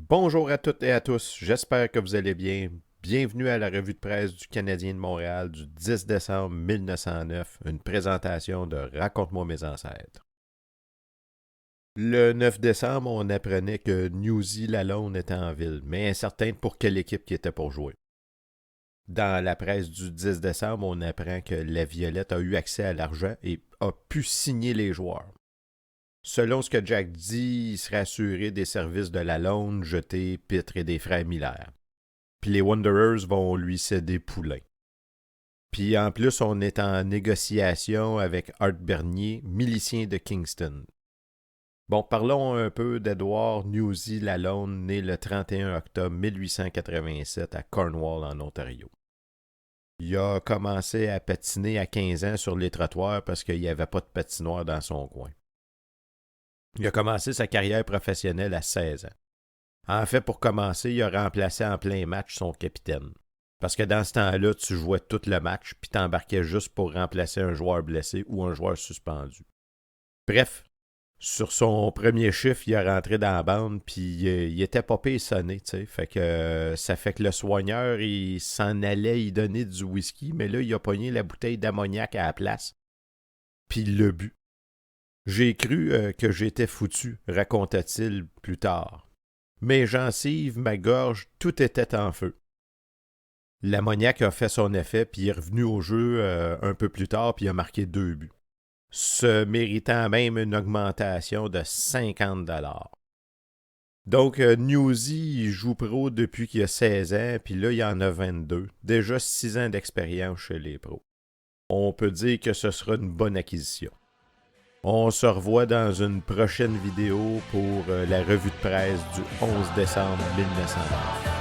Bonjour à toutes et à tous, j'espère que vous allez bien. Bienvenue à la revue de presse du Canadien de Montréal du 10 décembre 1909, une présentation de Raconte-moi mes ancêtres. Le 9 décembre, on apprenait que Newsy Lalonde était en ville, mais incertain pour quelle équipe qui était pour jouer. Dans la presse du 10 décembre, on apprend que la Violette a eu accès à l'argent et a pu signer les joueurs. Selon ce que Jack dit, il serait assuré des services de Lalonde, Jeté, Pitre et des frères Miller. Puis les Wanderers vont lui céder Poulain. Puis en plus, on est en négociation avec Art Bernier, milicien de Kingston. Bon, parlons un peu d'Edward Newsy Lalonde, né le 31 octobre 1887 à Cornwall, en Ontario. Il a commencé à patiner à 15 ans sur les trottoirs parce qu'il n'y avait pas de patinoire dans son coin. Il a commencé sa carrière professionnelle à 16 ans. En fait, pour commencer, il a remplacé en plein match son capitaine. Parce que dans ce temps-là, tu jouais tout le match, puis t'embarquais juste pour remplacer un joueur blessé ou un joueur suspendu. Bref, sur son premier chiffre, il est rentré dans la bande, puis il était pas pire sonné, tu sais. Fait que ça fait que le soigneur, il s'en allait y donner du whisky, mais là, il a pogné la bouteille d'ammoniac à la place, puis il l'a bu. J'ai cru que j'étais foutu, raconta-t-il plus tard. Mes gencives, ma gorge, tout était en feu. L'ammoniac a fait son effet, puis il est revenu au jeu un peu plus tard, puis il a marqué 2 buts. Se méritant même une augmentation de 50$. Donc, Newsy, il joue pro depuis qu'il a 16 ans, puis là, il en a 22. Déjà 6 ans d'expérience chez les pros. On peut dire que ce sera une bonne acquisition. On se revoit dans une prochaine vidéo pour la revue de presse du 11 décembre 1909.